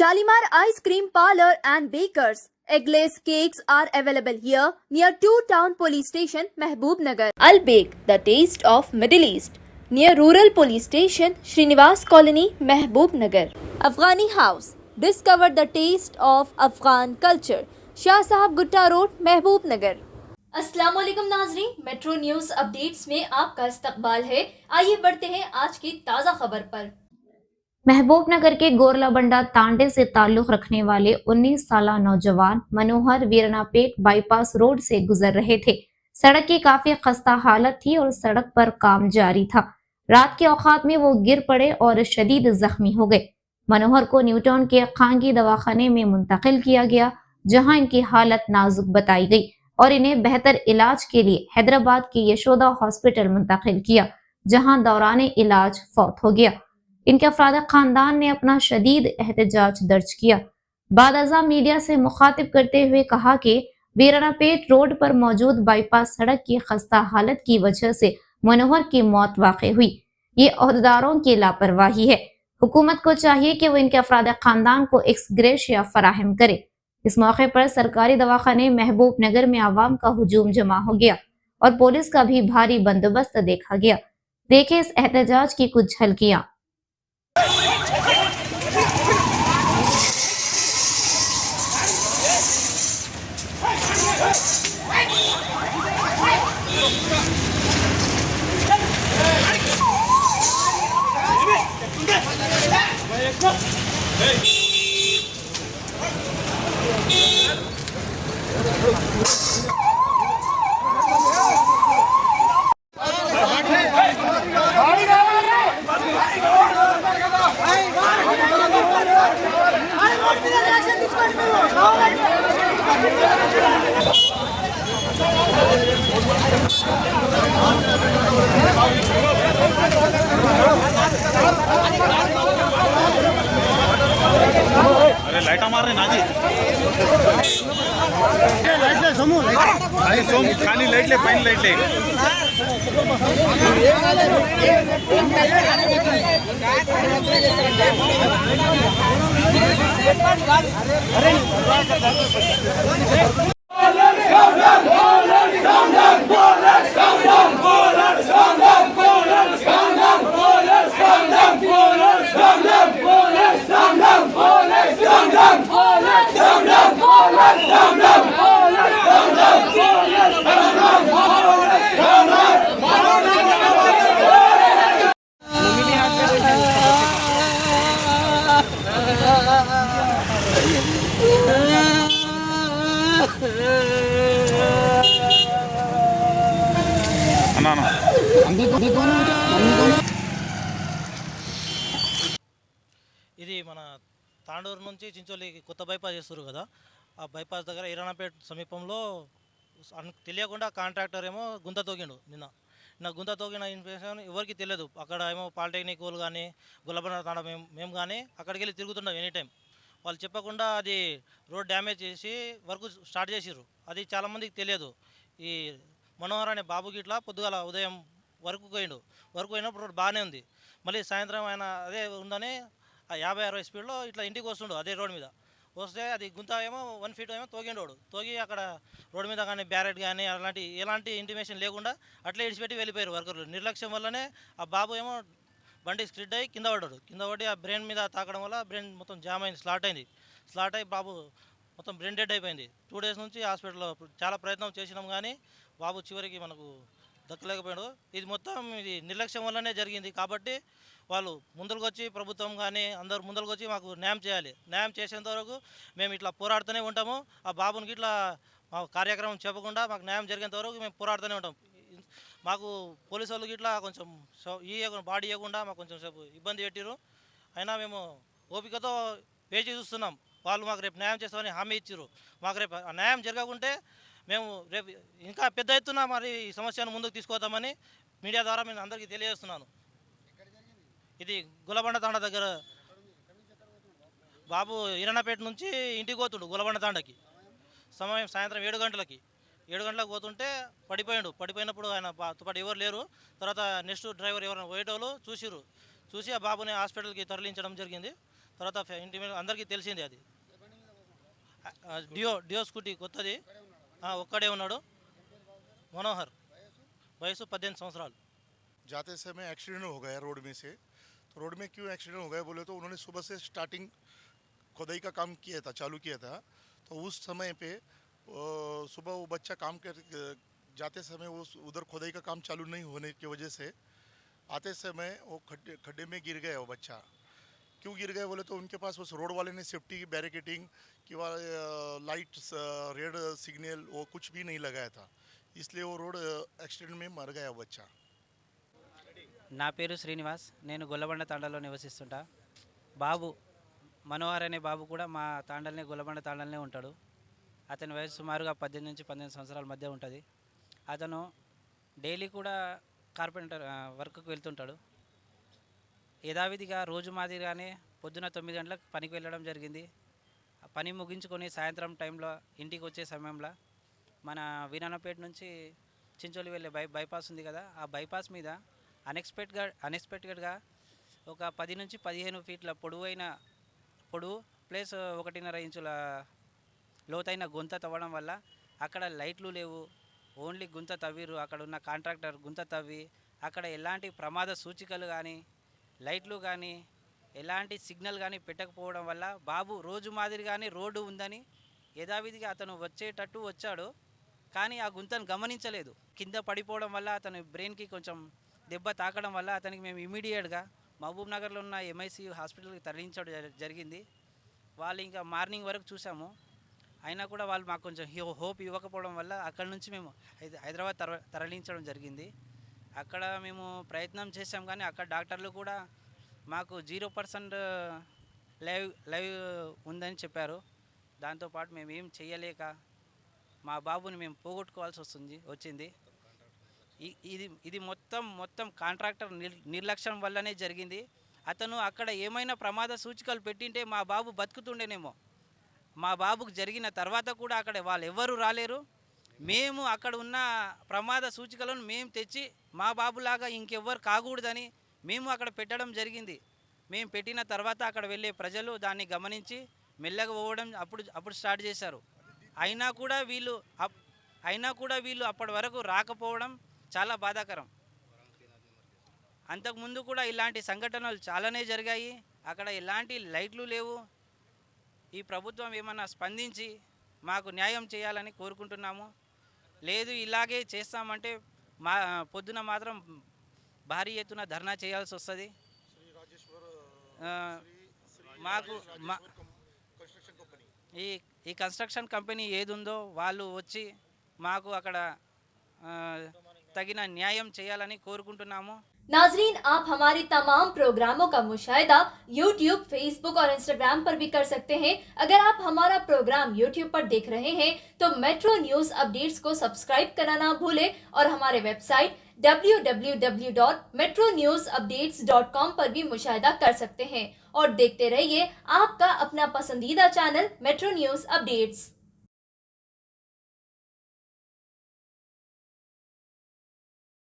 Shalimar Ice Cream Parlor and Bakers. Eggless cakes are available here near 2 Town Police Station, Mehboob Nagar. Al Bake, the taste of Middle East, near Rural Police Station, Srinivas Colony, Mehboob Nagar. Afghani House, discover the taste of Afghan culture. Shah Sahab Gutta Road, Mehboob Nagar. अस्सलाम वालेकुम नाजरीन, metro news updates में आपका इस्तकबाल है। आइए बढ़ते हैं आज की ताज़ा खबर पर। महबूब नगर के गोरलाबंडा तांडे से ताल्लुक रखने वाले 19 साल नौजवान मनोहर वीरनापेट बाईपास रोड से गुजर रहे थे। सड़क की काफी खस्ता हालत थी और सड़क पर काम जारी था। रात के औकात में वो गिर पड़े और शदीद जख्मी हो गए। मनोहर को न्यूटाउन के खांगी दवाखाने में मुंतकिल किया गया, जहां इनकी हालत नाजुक बताई गई और इन्हें बेहतर इलाज के लिए हैदराबाद के यशोदा हॉस्पिटल मुंतकिल किया, जहां दौरान इलाज फौत हो गया। इनके अफराद खानदान ने अपना शदीद एहतजाज दर्ज किया। बादअज़ा मीडिया से मुखातिब करते हुए कहा कि वीरानापेट रोड पर मौजूद बाईपास सड़क की खस्ता हालत की वजह से मनोहर की मौत वाक़ई हुई। ये अहदेदारों की लापरवाही है। हुकूमत को चाहिए कि वो इनके अफराद खानदान को एक्स ग्रेशिया फराहम करे। इस मौके पर सरकारी दवाखाने महबूब नगर में आवाम का हुजूम जमा हो गया और पुलिस का भी भारी बंदोबस्त देखा गया। देखे इस एहतजाज की कुछ झलकियां। अरे लाइटा मार रहे ना जी, लाइट ले समूह खाली लाइट ले पहले लाइट ले ఇది మన తాండూరు నుంచి చించోలికి కొత్త బైపాస్ చేస్తారు కదా, ఆ బైపాస్ దగ్గర ఇరానాపేట సమీపంలో తెలియకుండా కాంట్రాక్టర్ ఏమో గుంత తోగిండు. నిన్న గుంత తోగిన ఇన్ఫర్మేషన్ ఎవరికి తెలియదు. అక్కడ ఏమో పాలిటెక్నిక్ వాళ్ళు కానీ గుల్లబండ తాండ మేము కానీ అక్కడికి వెళ్ళి తిరుగుతుంటాం ఎనీ టైం. వాళ్ళు చెప్పకుండా అది రోడ్ డ్యామేజ్ చేసి వర్క్ స్టార్ట్ చేసిర్రు. అది చాలామందికి తెలియదు. ఈ మనోహర్ అనే బాబుకి ఇట్లా పొద్దుగాల ఉదయం వర్క్ పోయినప్పుడు రోడ్ బాగానే ఉంది. మళ్ళీ సాయంత్రం ఆయన అదే ఉందని ఆ 50-60 స్పీడ్లో ఇట్లా ఇంటికి వస్తుండు. అదే రోడ్ మీద వస్తే అది గుంత ఏమో 1 ఫీట్ ఏమో తోగిండోడు. తోగి అక్కడ రోడ్ మీద కానీ బ్యారెట్ కానీ ఎలాంటి ఇంటిమేషన్ లేకుండా అట్లా ఇడిచిపెట్టి వెళ్ళిపోయారు వర్కర్లు. నిర్లక్ష్యం వల్లనే ఆ బాబు ఏమో బండి స్కిడ్ అయ్యి కింద పడి ఆ బ్రెయిన్ మీద తాకడం వల్ల బ్రెయిన్ మొత్తం జామ్ అయింది, స్లాట్ అయ్యి బాబు మొత్తం బ్రెయిన్ డెడ్ అయిపోయింది. 2 డేస్ నుంచి హాస్పిటల్లో చాలా ప్రయత్నం చేసినాం కానీ బాబు చివరికి మనకు దక్కలేకపోయాడు. ఇది నిర్లక్ష్యం వల్లనే జరిగింది. కాబట్టి వాళ్ళు ముందరకు వచ్చి ప్రభుత్వం కానీ అందరూ ముందరకు వచ్చి మాకు న్యాయం చేయాలి. న్యాయం చేసేంత వరకు మేము ఇట్లా పోరాడుతూనే ఉంటాము. ఆ బాబునికి ఇట్లా మా కార్యక్రమం చెప్పకుండా మాకు న్యాయం జరిగేంత వరకు మేము పోరాడుతూనే ఉంటాం. మాకు పోలీసు వాళ్ళకి ఇట్లా కొంచెం బాడీ ఇవ్వకుండా మాకు కొంచెం సేపు ఇబ్బంది పెట్టిరు. అయినా మేము ఓపికతో వేచి చూస్తున్నాం. వాళ్ళు మాకు రేపు న్యాయం చేస్తామని హామీ ఇచ్చారు. మాకు రేపు న్యాయం జరగకుంటే మేము రేపు ఇంకా పెద్ద ఎత్తున మరి ఈ సమస్యను ముందుకు తీసుకుపోతామని మీడియా ద్వారా నేను అందరికీ తెలియజేస్తున్నాను. ఇది గుల్లబండ తాండ దగ్గర బాబు ఇరానాపేట నుంచి ఇంటికి పోతుండు గుల్లబండ తాండకి. సమయం సాయంత్రం 7 గంటలకి 7 గంటలకు పోతుంటే పడిపోయినప్పుడు ఆయన పాటు ఎవరు లేరు. తర్వాత నెక్స్ట్ డ్రైవర్ ఎవరైనా పోయేటోళ్ళు చూసి ఆ బాబుని హాస్పిటల్కి తరలించడం జరిగింది. తర్వాత ఇంటి మీద అందరికీ తెలిసింది అది. డియో స్కూటీ కొత్తది, ఒక్కడే ఉన్నాడు. మనోహర్, వయసు 18 సంవత్సరాలు. जाते समय एक्सीडेंट हो गया रोड में से। तो रोड में क्यों एक्सीडेंट हो गया बोले तो उन्होंने सुबह से स्टार्टिंग खुदाई का काम किया था, चालू किया था। तो उस समय पे सुबह वो बच्चा काम कर जाते समय वो उधर खुदाई का काम चालू नहीं होने की वजह से आते समय वो खड्डे में गिर गया वो बच्चा। क्यों गिर गया बोले तो उनके पास उस रोड वाले ने सेफ्टी की बैरिकेटिंग कि लाइट रेड सिग्नल वो कुछ भी नहीं लगाया था, इसलिए वो रोड एक्सीडेंट में मर गया वो बच्चा। నా పేరు శ్రీనివాస్, నేను గొల్లబండ తాండాలో నివసిస్తుంటా. బాబు మనోహర్ అనే బాబు కూడా మా తాండల్నే, గొల్లబండ తాండల్నే ఉంటాడు. అతని వయసు సుమారుగా 18 నుంచి 19 సంవత్సరాల మధ్య ఉంటుంది. అతను డైలీ కూడా కార్పెంటర్ వర్క్కి వెళ్తుంటాడు. యథావిధిగా రోజు మాదిరిగానే పొద్దున 9 గంటలకు పనికి వెళ్ళడం జరిగింది. పని ముగించుకొని సాయంత్రం టైంలో ఇంటికి వచ్చే సమయంలో మన వీరాణపేట నుంచి చించోలి వెళ్ళే బైపాస్ ఉంది కదా, ఆ బైపాస్ మీద అన్ఎక్స్పెక్టెడ్గా ఒక 10 నుంచి 15 ఫీట్ల పొడవు ప్లస్ 1.5 ఇంచుల లోతైన గుంత తవ్వడం వల్ల అక్కడ లైట్లు లేవు, ఓన్లీ గుంత తవ్విరు. అక్కడ ఉన్న కాంట్రాక్టర్ గుంత తవ్వి అక్కడ ఎలాంటి ప్రమాద సూచికలు కానీ, లైట్లు కానీ, ఎలాంటి సిగ్నల్ కానీ పెట్టకపోవడం వల్ల బాబు రోజు మాదిరిగానే రోడ్డు ఉందని యథావిధిగా అతను వచ్చేటట్టు వచ్చాడు. కానీ ఆ గుంతను గమనించలేదు. కింద పడిపోవడం వల్ల అతని బ్రెయిన్కి కొంచెం దెబ్బ తాకడం వల్ల అతనికి మేము ఇమీడియట్గా మహబూబ్ నగర్లో ఉన్న MICU హాస్పిటల్కి తరలించడం జరిగింది. వాళ్ళు ఇంకా మార్నింగ్ వరకు చూసాము, అయినా కూడా వాళ్ళు మాకు కొంచెం హోప్ ఇవ్వకపోవడం వల్ల అక్కడ నుంచి మేము హైదరాబాద్ తరలించడం జరిగింది. అక్కడ మేము ప్రయత్నం చేసాం కానీ అక్కడ డాక్టర్లు కూడా మాకు 0% లైవ్ ఉందని చెప్పారు. దాంతోపాటు మేము ఏం చేయలేక మా బాబుని మేము పోగొట్టుకోవాల్సి వచ్చింది. ఇది మొత్తం కాంట్రాక్టర్ నిర్లక్ష్యం వల్లనే జరిగింది. అతను అక్కడ ఏమైనా ప్రమాద సూచికలు పెట్టింటే మా బాబు బతుకుతుండేనేమో. మా బాబుకు జరిగిన తర్వాత కూడా అక్కడ వాళ్ళు ఎవ్వరూ రాలేరు. మేము అక్కడ ఉన్న ప్రమాద సూచికలను మేము తెచ్చి మా బాబులాగా ఇంకెవ్వరు కాకూడదని మేము అక్కడ పెట్టడం జరిగింది. మేము పెట్టిన తర్వాత అక్కడ వెళ్ళే ప్రజలు దాన్ని గమనించి మెల్లగా పోవడం అప్పుడు స్టార్ట్ చేశారు. అయినా కూడా వీళ్ళు అప్పటి వరకు రాకపోవడం చాలా బాధాకరం. అంతకుముందు కూడా ఇలాంటి సంఘటనలు చాలానే జరిగాయి. అక్కడ ఎలాంటి లైట్లు లేవు. ఈ ప్రభుత్వం ఏమన్నా స్పందించి మాకు న్యాయం చేయాలని కోరుకుంటున్నాము. లేదు ఇలాగే చేస్తామంటే పొద్దున మాత్రం భారీ ఎత్తున ధర్నా చేయాల్సి వస్తుంది. మాకు ఈ కన్స్ట్రక్షన్ కంపెనీ ఏది ఉందో వాళ్ళు వచ్చి మాకు అక్కడ తగిన న్యాయం చేయాలని కోరుకుంటున్నాము. नाजरीन, आप हमारे तमाम प्रोग्रामों का मुशाहिदा YouTube, Facebook और Instagram पर भी कर सकते हैं। अगर आप हमारा प्रोग्राम YouTube पर देख रहे हैं तो मेट्रो न्यूज अपडेट्स को सब्सक्राइब करना ना भूलें और हमारे वेबसाइट www.metronewsupdates.com पर भी मुशाहिदा कर सकते हैं और देखते रहिए आपका अपना पसंदीदा चैनल मेट्रो न्यूज अपडेट्स।